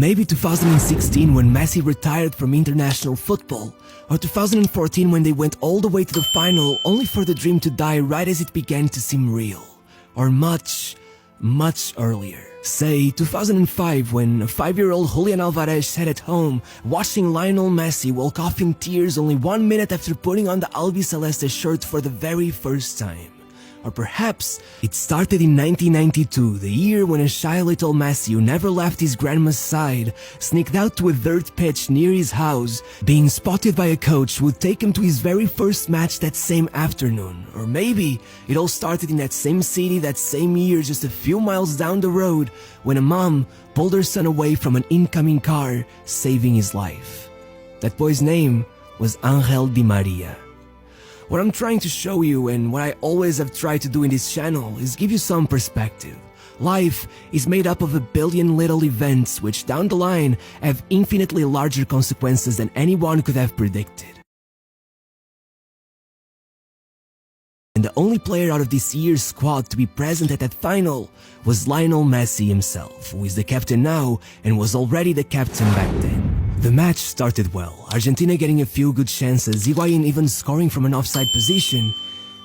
Maybe 2016 when Messi retired from international football, or 2014 when they went all the way to the final only for the dream to die right as it began to seem real. Or much earlier. Say 2005 when a 5-year-old Julian Alvarez sat at home watching Lionel Messi walk off in tears only 1 minute after putting on the Albiceleste shirt for the very first time. Or perhaps it started in 1992, the year when a shy little Messi who never left his grandma's side sneaked out to a dirt pitch near his house, being spotted by a coach who would take him to his very first match that same afternoon. Or maybe it all started in that same city that same year, just a few miles down the road, when a mom pulled her son away from an incoming car, saving his life. That boy's name was Angel Di Maria. What I'm trying to show you, and what I always have tried to do in this channel, is give you some perspective. Life is made up of a billion little events which down the line have infinitely larger consequences than anyone could have predicted. And the only player out of this year's squad to be present at that final was Lionel Messi himself, who is the captain now and was already the captain back then. The match started well, Argentina getting a few good chances, Higuain even scoring from an offside position,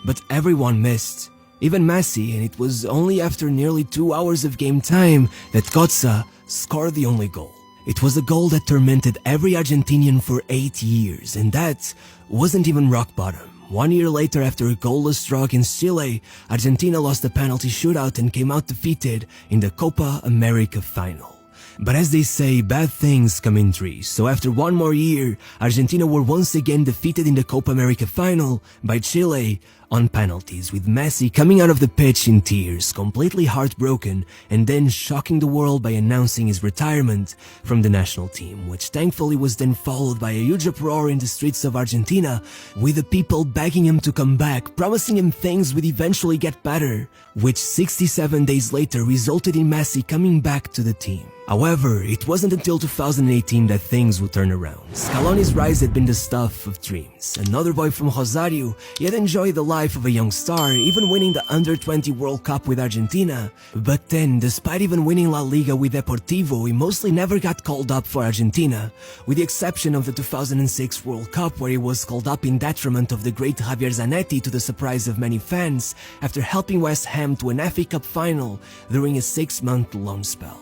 but everyone missed, even Messi, and it was only after nearly 2 hours of game time that Götze scored the only goal. It was a goal that tormented every Argentinian for 8 years, and that wasn't even rock bottom. 1 year later, after a goalless draw against Chile, Argentina lost a penalty shootout and came out defeated in the Copa America final. But as they say, bad things come in threes, so after one more year, Argentina were once again defeated in the Copa America final by Chile on penalties, with Messi coming out of the pitch in tears, completely heartbroken, and then shocking the world by announcing his retirement from the national team, which thankfully was then followed by a huge uproar in the streets of Argentina, with the people begging him to come back, promising him things would eventually get better, which 67 days later resulted in Messi coming back to the team. However, it wasn't until 2018 that things would turn around. Scaloni's rise had been the stuff of dreams. Another boy from Rosario, he had enjoyed the life of a young star, even winning the Under-20 World Cup with Argentina. But then, despite even winning La Liga with Deportivo, he mostly never got called up for Argentina, with the exception of the 2006 World Cup, where he was called up in detriment of the great Javier Zanetti, to the surprise of many fans, after helping West Ham to an FA Cup final during a 6-month loan spell.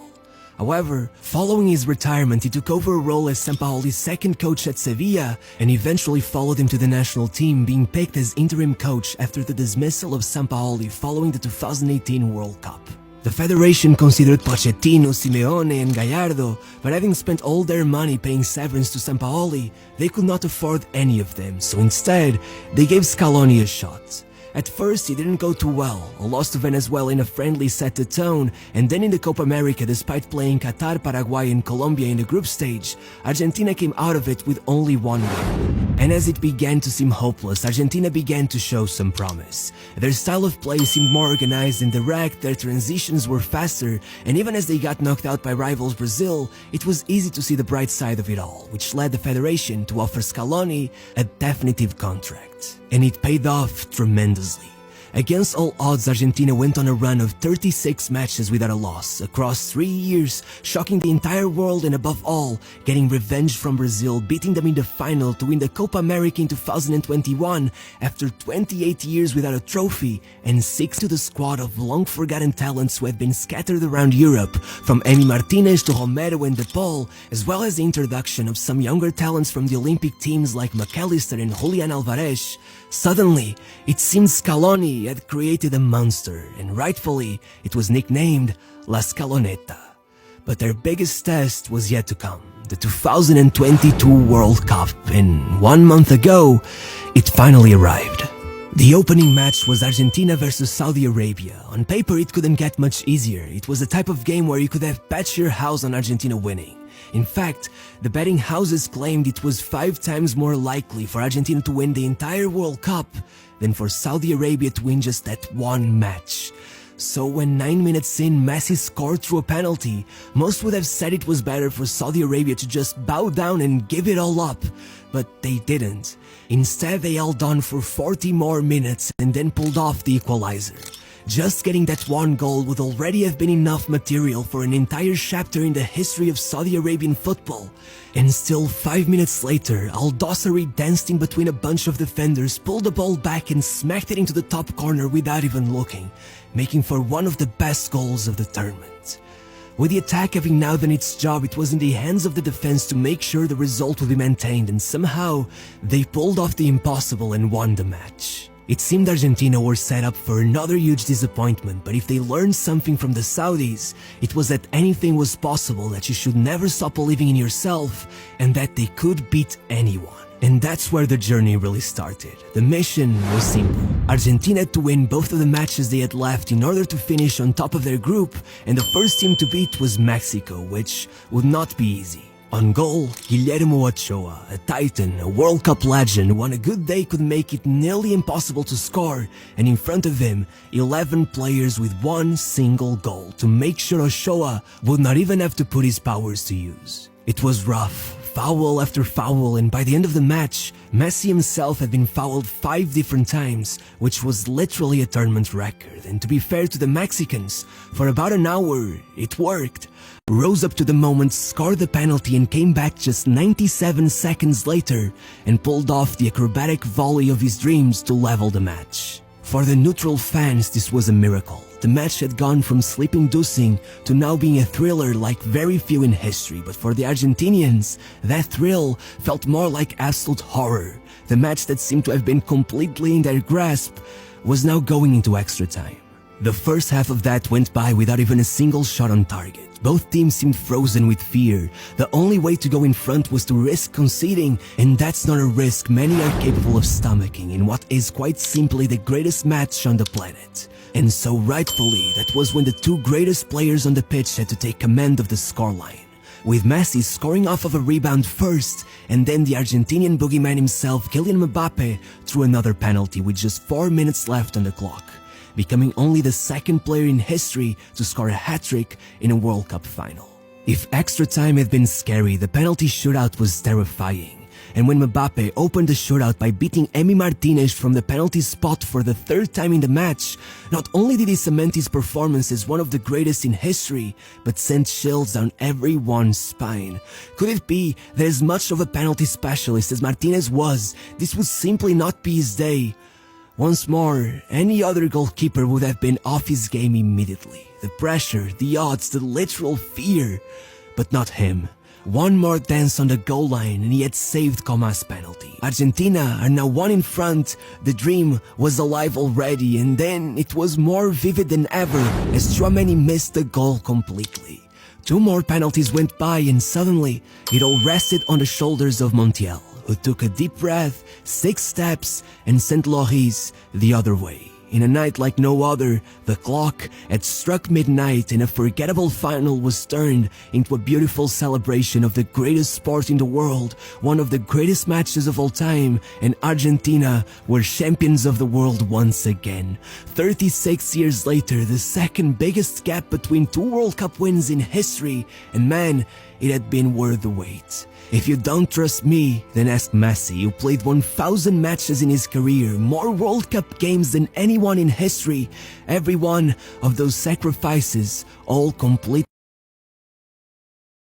However, following his retirement, he took over a role as Sampaoli's second coach at Sevilla and eventually followed him to the national team, being picked as interim coach after the dismissal of Sampaoli following the 2018 World Cup. The federation considered Pochettino, Simeone and Gallardo, but having spent all their money paying severance to Sampaoli, they could not afford any of them, so instead, they gave Scaloni a shot. At first, it didn't go too well. A loss to Venezuela in a friendly set the tone, and then in the Copa America, despite playing Qatar, Paraguay and Colombia in the group stage, Argentina came out of it with only one win. And as it began to seem hopeless, Argentina began to show some promise. Their style of play seemed more organized and direct, their transitions were faster, and even as they got knocked out by rivals Brazil, it was easy to see the bright side of it all, which led the federation to offer Scaloni a definitive contract. And it paid off tremendously. Against all odds, Argentina went on a run of 36 matches without a loss across 3 years, shocking the entire world and above all, getting revenge from Brazil, beating them in the final to win the Copa America in 2021 after 28 years without a trophy, and 6 to the squad of long-forgotten talents who had been scattered around Europe, from Emi Martinez to Romero and De Paul, as well as the introduction of some younger talents from the Olympic teams like McAllister and Julian Alvarez. Suddenly, it seemed Scaloni had created a monster, and rightfully, it was nicknamed La Scaloneta. But their biggest test was yet to come, the 2022 World Cup, and 1 month ago, it finally arrived. The opening match was Argentina versus Saudi Arabia. On paper, it couldn't get much easier. It was the type of game where you could have bet your house on Argentina winning. In fact, the betting houses claimed it was 5 times more likely for Argentina to win the entire World Cup than for Saudi Arabia to win just that one match. So when 9 minutes in, Messi scored through a penalty, most would have said it was better for Saudi Arabia to just bow down and give it all up. But they didn't. Instead, they held on for 40 more minutes and then pulled off the equalizer. Just getting that one goal would already have been enough material for an entire chapter in the history of Saudi Arabian football. And still 5 minutes later, Al-Dossari danced in between a bunch of defenders, pulled the ball back and smacked it into the top corner without even looking, making for one of the best goals of the tournament. With the attack having now done its job, it was in the hands of the defense to make sure the result would be maintained, and somehow they pulled off the impossible and won the match. It seemed Argentina were set up for another huge disappointment, but if they learned something from the Saudis, it was that anything was possible, that you should never stop believing in yourself, and that they could beat anyone. And that's where the journey really started. The mission was simple. Argentina had to win both of the matches they had left in order to finish on top of their group, and the first team to beat was Mexico, which would not be easy. On goal, Guillermo Ochoa, a titan, a World Cup legend who on a good day could make it nearly impossible to score, and in front of him, 11 players with one single goal to make sure Ochoa would not even have to put his powers to use. It was rough. Foul after foul, and by the end of the match, Messi himself had been fouled 5 different times, which was literally a tournament record. And to be fair to the Mexicans, for about an hour, it worked. Rose up to the moment, scored the penalty and came back just 97 seconds later and pulled off the acrobatic volley of his dreams to level the match. For the neutral fans, this was a miracle. The match had gone from sleep-inducing to now being a thriller like very few in history, but for the Argentinians, that thrill felt more like absolute horror. The match that seemed to have been completely in their grasp was now going into extra time. The first half of that went by without even a single shot on target. Both teams seemed frozen with fear. The only way to go in front was to risk conceding, and that's not a risk many are capable of stomaching in what is quite simply the greatest match on the planet. And so rightfully, that was when the two greatest players on the pitch had to take command of the scoreline, with Messi scoring off of a rebound first, and then the Argentinian boogeyman himself, Kylian Mbappe, threw another penalty with just 4 minutes left on the clock, becoming only the second player in history to score a hat-trick in a World Cup final. If extra time had been scary, the penalty shootout was terrifying. And when Mbappe opened the shootout by beating Emi Martinez from the penalty spot for the 3rd time in the match, not only did he cement his performance as one of the greatest in history, but sent chills down everyone's spine. Could it be that as much of a penalty specialist as Martinez was, this would simply not be his day? Once more, any other goalkeeper would have been off his game immediately. The pressure, the odds, the literal fear. But not him. One more dance on the goal line and he had saved Comas' penalty. Argentina are now 1 in front. The dream was alive already, and then it was more vivid than ever as Tchouaméni missed the goal completely. 2 more penalties went by and suddenly it all rested on the shoulders of Montiel, who took a deep breath, 6 steps, and sent Lloris the other way. In a night like no other, the clock had struck midnight and a forgettable final was turned into a beautiful celebration of the greatest sport in the world, one of the greatest matches of all time, and Argentina were champions of the world once again. 36 years later, the second biggest gap between 2 World Cup wins in history, and man, it had been worth the wait. If you don't trust me, then ask Messi, who played 1,000 matches in his career, more World Cup games than anyone in history. Every one of those sacrifices, all complete